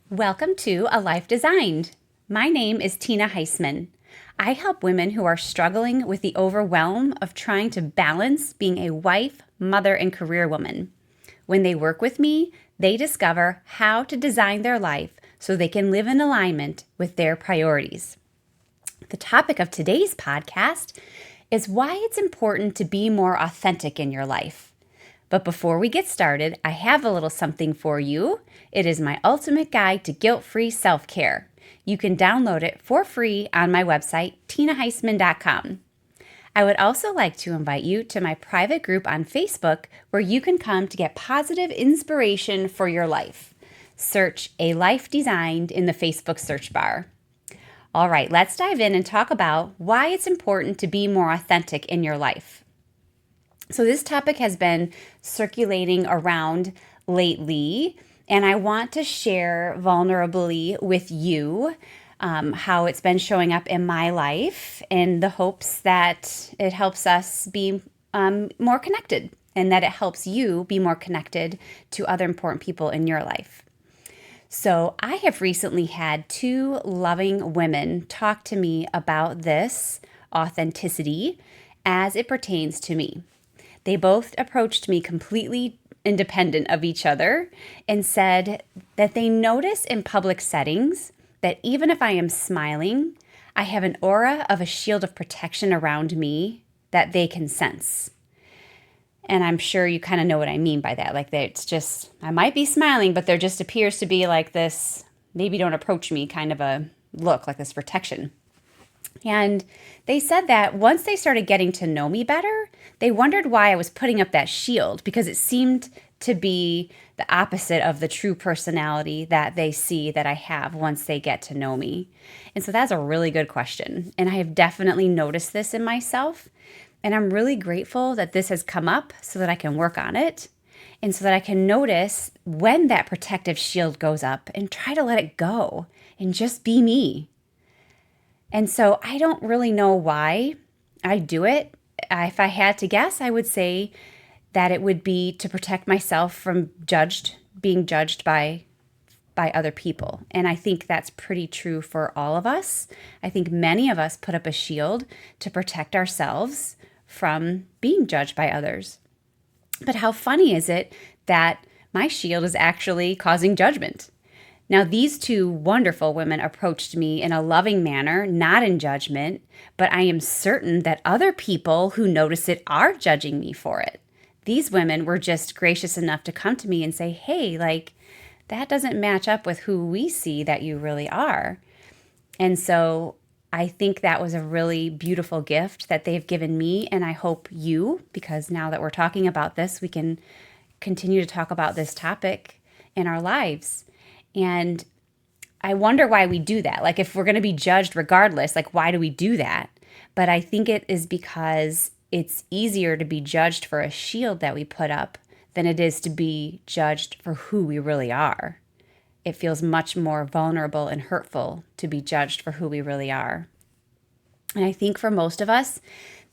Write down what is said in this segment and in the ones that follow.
Welcome to A Life Designed. My name is Tina Heisman. I help women who are struggling with the overwhelm of trying to balance being a wife, mother, and career woman. When they work with me, they discover how to design their life so they can live in alignment with their priorities. The topic of today's podcast is why it's important to be more authentic in your life. But before we get started, I have a little something for you. It is my ultimate guide to guilt-free self-care. You can download it for free on my website, tinaheisman.com. I would also like to invite you to my private group on Facebook where you can come to get positive inspiration for your life. Search A Life Designed in the Facebook search bar. All right, let's dive in and talk about why it's important to be more authentic in your life. So this topic has been circulating around lately, and I want to share vulnerably with you how it's been showing up in my life in the hopes that it helps us be more connected and that it helps you be more connected to other important people in your life. So I have recently had two loving women talk to me about this authenticity as it pertains to me. They both approached me completely independent of each other and said that they notice in public settings that even if I am smiling, I have an aura of a shield of protection around me that they can sense. And I'm sure you kind of know what I mean by that. Like, it's just, I might be smiling, but there just appears to be like this, maybe don't approach me kind of a look, like this protection. And they said that once they started getting to know me better, they wondered why I was putting up that shield because it seemed to be the opposite of the true personality that they see that I have once they get to know me. And so that's a really good question. And I have definitely noticed this in myself. And I'm really grateful that this has come up so that I can work on it and so that I can notice when that protective shield goes up and try to let it go and just be me. And so I don't really know why I do it. If I had to guess, I would say that it would be to protect myself from being judged by other people. And I think that's pretty true for all of us. I think many of us put up a shield to protect ourselves from being judged by others. But how funny is it that my shield is actually causing judgment? Now, these two wonderful women approached me in a loving manner, not in judgment, but I am certain that other people who notice it are judging me for it. These women were just gracious enough to come to me and say, hey, like, that doesn't match up with who we see that you really are. And so I think that was a really beautiful gift that they've given me, and I hope you, because now that we're talking about this, we can continue to talk about this topic in our lives. And I wonder why we do that. Like, if we're going to be judged regardless, like, why do we do that? But I think it is because it's easier to be judged for a shield that we put up than it is to be judged for who we really are. It feels much more vulnerable and hurtful to be judged for who we really are. And I think for most of us,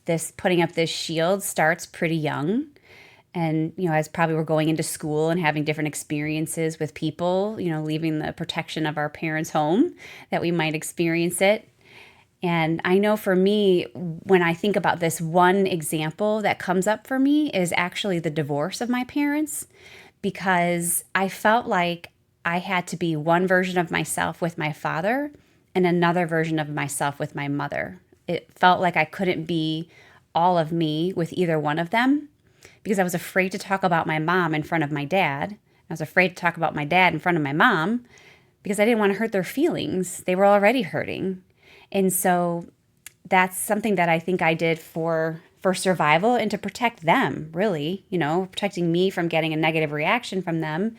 this putting up this shield starts pretty young. And, as probably we're going into school and having different experiences with people, leaving the protection of our parents' home, that we might experience it. And I know for me, when I think about this, one example that comes up for me is actually the divorce of my parents, because I felt like I had to be one version of myself with my father and another version of myself with my mother. It felt like I couldn't be all of me with either one of them, because I was afraid to talk about my mom in front of my dad. I was afraid to talk about my dad in front of my mom because I didn't want to hurt their feelings. They were already hurting. And so that's something that I think I did for survival and to protect them, really, protecting me from getting a negative reaction from them,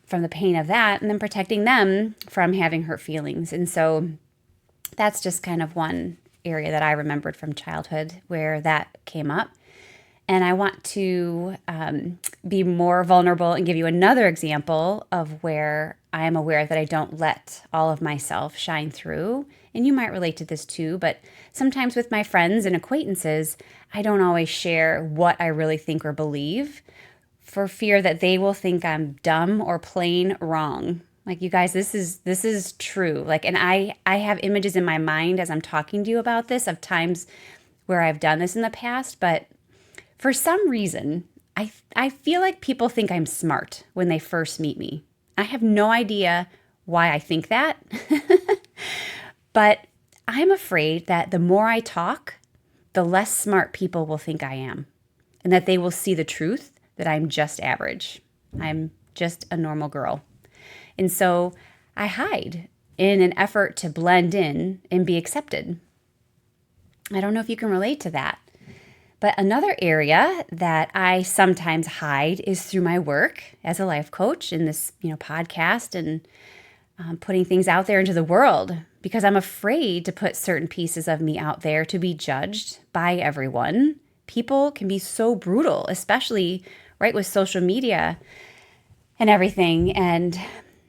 from the pain of that, and then protecting them from having hurt feelings. And so that's just kind of one area that I remembered from childhood where that came up. And I want to be more vulnerable and give you another example of where I am aware that I don't let all of myself shine through. And you might relate to this too, but sometimes with my friends and acquaintances, I don't always share what I really think or believe for fear that they will think I'm dumb or plain wrong. Like, you guys, this is true. Like, and I have images in my mind as I'm talking to you about this of times where I've done this in the past, but for some reason, I feel like people think I'm smart when they first meet me. I have no idea why I think that, but I'm afraid that the more I talk, the less smart people will think I am, and that they will see the truth that I'm just average. I'm just a normal girl. And so I hide in an effort to blend in and be accepted. I don't know if you can relate to that. But another area that I sometimes hide is through my work as a life coach in this, podcast and putting things out there into the world, because I'm afraid to put certain pieces of me out there to be judged by everyone. People can be so brutal, especially right with social media and everything. And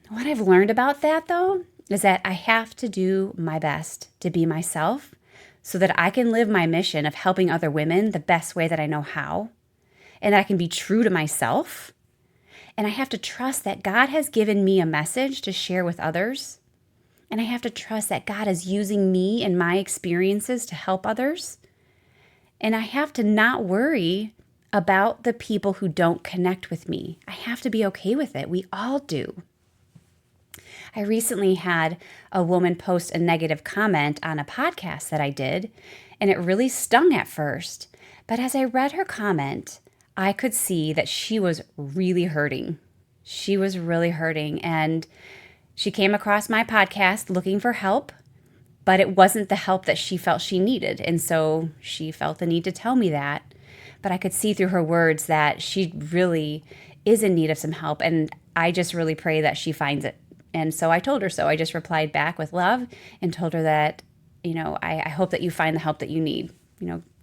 what I've learned about that, though, is that I have to do my best to be myself so that I can live my mission of helping other women the best way that I know how, and that I can be true to myself. And I have to trust that God has given me a message to share with others. And I have to trust that God is using me and my experiences to help others. And I have to not worry about the people who don't connect with me. I have to be okay with it. We all do. I recently had a woman post a negative comment on a podcast that I did, and it really stung at first. But as I read her comment, I could see that she was really hurting. She was really hurting, and she came across my podcast looking for help, but it wasn't the help that she felt she needed. And so she felt the need to tell me that. But I could see through her words that she really is in need of some help, and I just really pray that she finds it. And so I told her so. I just replied back with love and told her that, I hope that you find the help that you need.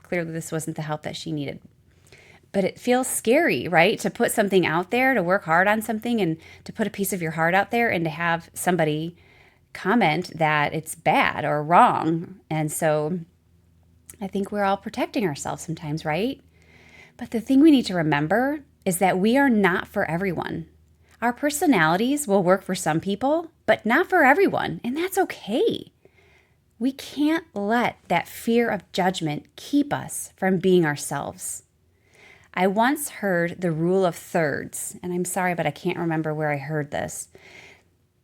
Clearly this wasn't the help that she needed. But it feels scary, right? To put something out there, to work hard on something and to put a piece of your heart out there and to have somebody comment that it's bad or wrong. And so I think we're all protecting ourselves sometimes, right? But the thing we need to remember is that we are not for everyone. Our personalities will work for some people, but not for everyone, and that's okay. We can't let that fear of judgment keep us from being ourselves. I once heard the rule of thirds, and I'm sorry, but I can't remember where I heard this.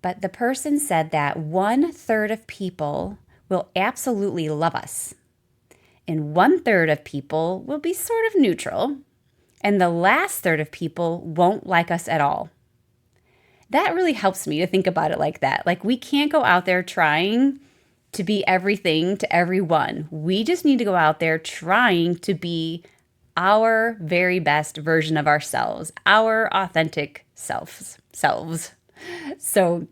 But the person said that 1/3 of people will absolutely love us, and 1/3 of people will be sort of neutral, and the last third of people won't like us at all. That really helps me to think about it like that. Like, we can't go out there trying to be everything to everyone. We just need to go out there trying to be our very best version of ourselves, our authentic selves. So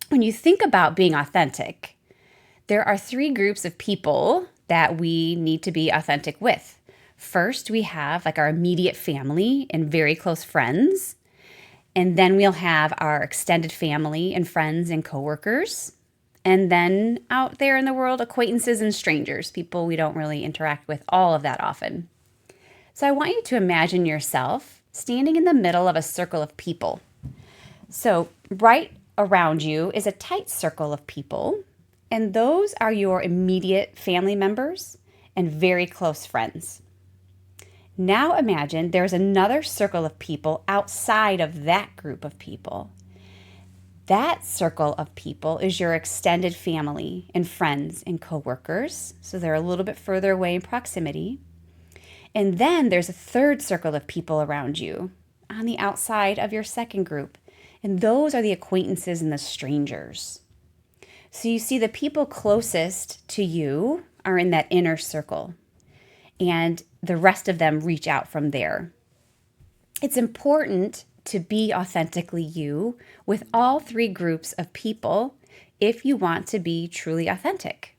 when you think about being authentic, there are 3 groups of people that we need to be authentic with. First, we have like our immediate family and very close friends. And then we'll have our extended family and friends and coworkers. And then out there in the world, acquaintances and strangers, people we don't really interact with all of that often. So I want you to imagine yourself standing in the middle of a circle of people. So right around you is a tight circle of people, and those are your immediate family members and very close friends. Now imagine there's another circle of people outside of that group of people. That circle of people is your extended family and friends and coworkers, so they're a little bit further away in proximity. And then there's a third circle of people around you on the outside of your second group, and those are the acquaintances and the strangers. So you see, the people closest to you are in that inner circle, and the rest of them reach out from there. It's important to be authentically you with all 3 groups of people if you want to be truly authentic.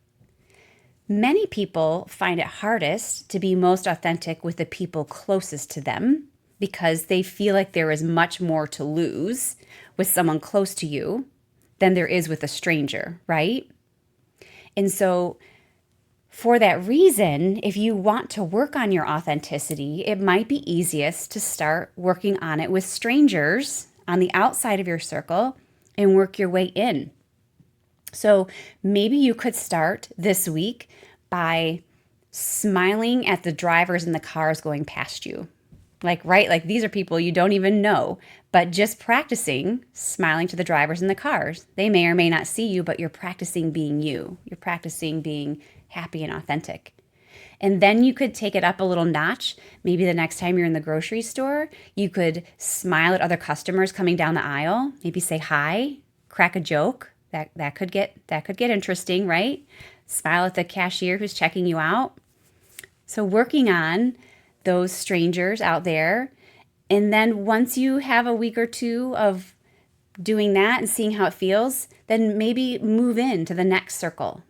Many people find it hardest to be most authentic with the people closest to them because they feel like there is much more to lose with someone close to you than there is with a stranger, right? And so for that reason, if you want to work on your authenticity, it might be easiest to start working on it with strangers on the outside of your circle and work your way in. So maybe you could start this week by smiling at the drivers in the cars going past you. Like these are people you don't even know, but just practicing smiling to the drivers in the cars. They may or may not see you, but you're practicing being you. You're practicing being happy and authentic. And then you could take it up a little notch. Maybe the next time you're in the grocery store, you could smile at other customers coming down the aisle. Maybe say hi, crack a joke. That could get interesting, right? Smile at the cashier who's checking you out. So working on those strangers out there. And then once you have a week or two of doing that and seeing how it feels, then maybe move into the next circle.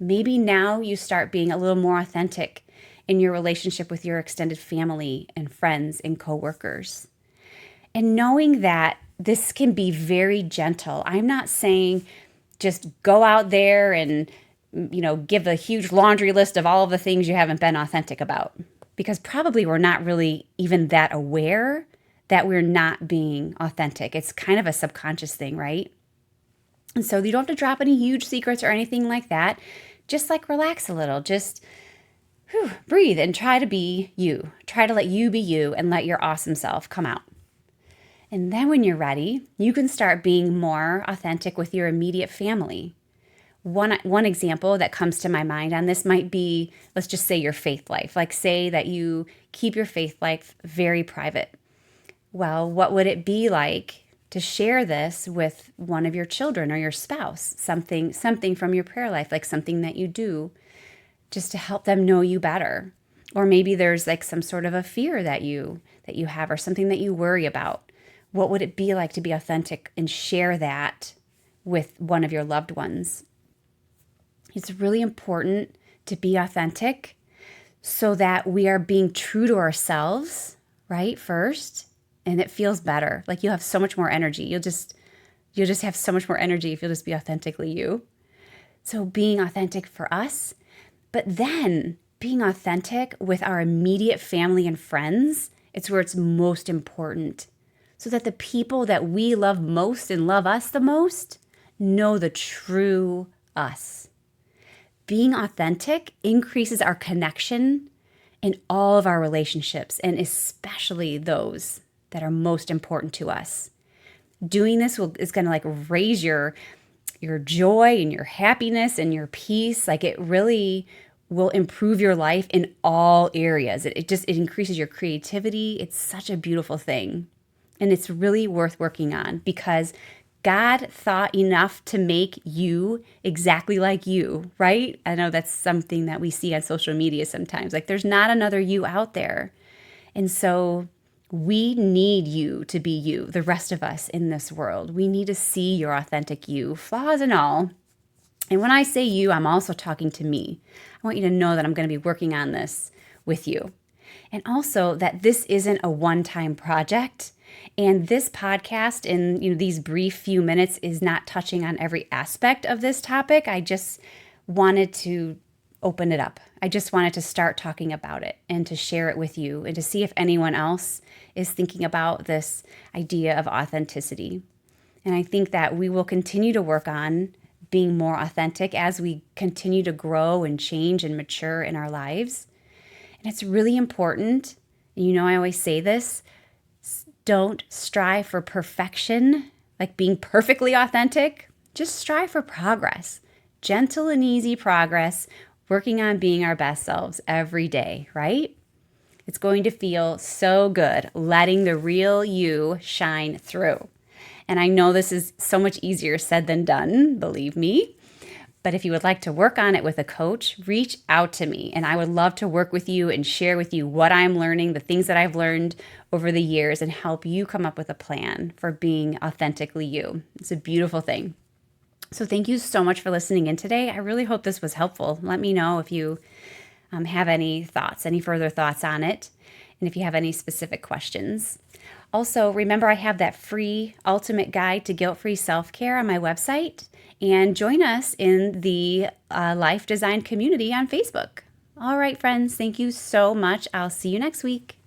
Maybe now you start being a little more authentic in your relationship with your extended family and friends and coworkers. And knowing that this can be very gentle. I'm not saying just go out there and, give a huge laundry list of all of the things you haven't been authentic about, because probably we're not really even that aware that we're not being authentic. It's kind of a subconscious thing, right? And so you don't have to drop any huge secrets or anything like that. Just relax a little, just breathe and try to be you. Try to let you be you and let your awesome self come out. And then when you're ready, you can start being more authentic with your immediate family. One example that comes to my mind on this might be, let's just say your faith life. Like say that you keep your faith life very private. Well, what would it be like to share this with one of your children or your spouse? Something from your prayer life, like something that you do just to help them know you better. Or maybe there's like some sort of a fear that you have or something that you worry about. What would it be like to be authentic and share that with one of your loved ones? It's really important to be authentic so that we are being true to ourselves, right? First, and it feels better. Like you'll have so much more energy. You'll just have so much more energy if you'll just be authentically you. So being authentic for us, but then being authentic with our immediate family and friends, it's where it's most important. So that the people that we love most and love us the most know the true us. Being authentic increases our connection in all of our relationships, and especially those that are most important to us. Doing this is going to raise your joy and your happiness and your peace. It really will improve your life in all areas. It increases your creativity. It's such a beautiful thing. And it's really worth working on because God thought enough to make you exactly like you, right? I know that's something that we see on social media sometimes. There's not another you out there. And so we need you to be you, the rest of us in this world. We need to see your authentic you, flaws and all. And when I say you, I'm also talking to me. I want you to know that I'm going to be working on this with you. And also that this isn't a one-time project. And this podcast in these brief few minutes is not touching on every aspect of this topic. I just wanted to open it up. I just wanted to start talking about it and to share it with you and to see if anyone else is thinking about this idea of authenticity. And I think that we will continue to work on being more authentic as we continue to grow and change and mature in our lives. And it's really important. I always say this. Don't strive for perfection, like being perfectly authentic. Just strive for progress, gentle and easy progress, working on being our best selves every day, right? It's going to feel so good, letting the real you shine through. And I know this is so much easier said than done, believe me. But if you would like to work on it with a coach, reach out to me. And I would love to work with you and share with you what I'm learning, the things that I've learned over the years, and help you come up with a plan for being authentically you. It's a beautiful thing. So thank you so much for listening in today. I really hope this was helpful. Let me know if you have any thoughts, any further thoughts on it, and if you have any specific questions. Also, remember I have that free ultimate guide to guilt-free self-care on my website. And join us in the Life Design community on Facebook. All right, friends, thank you so much. I'll see you next week.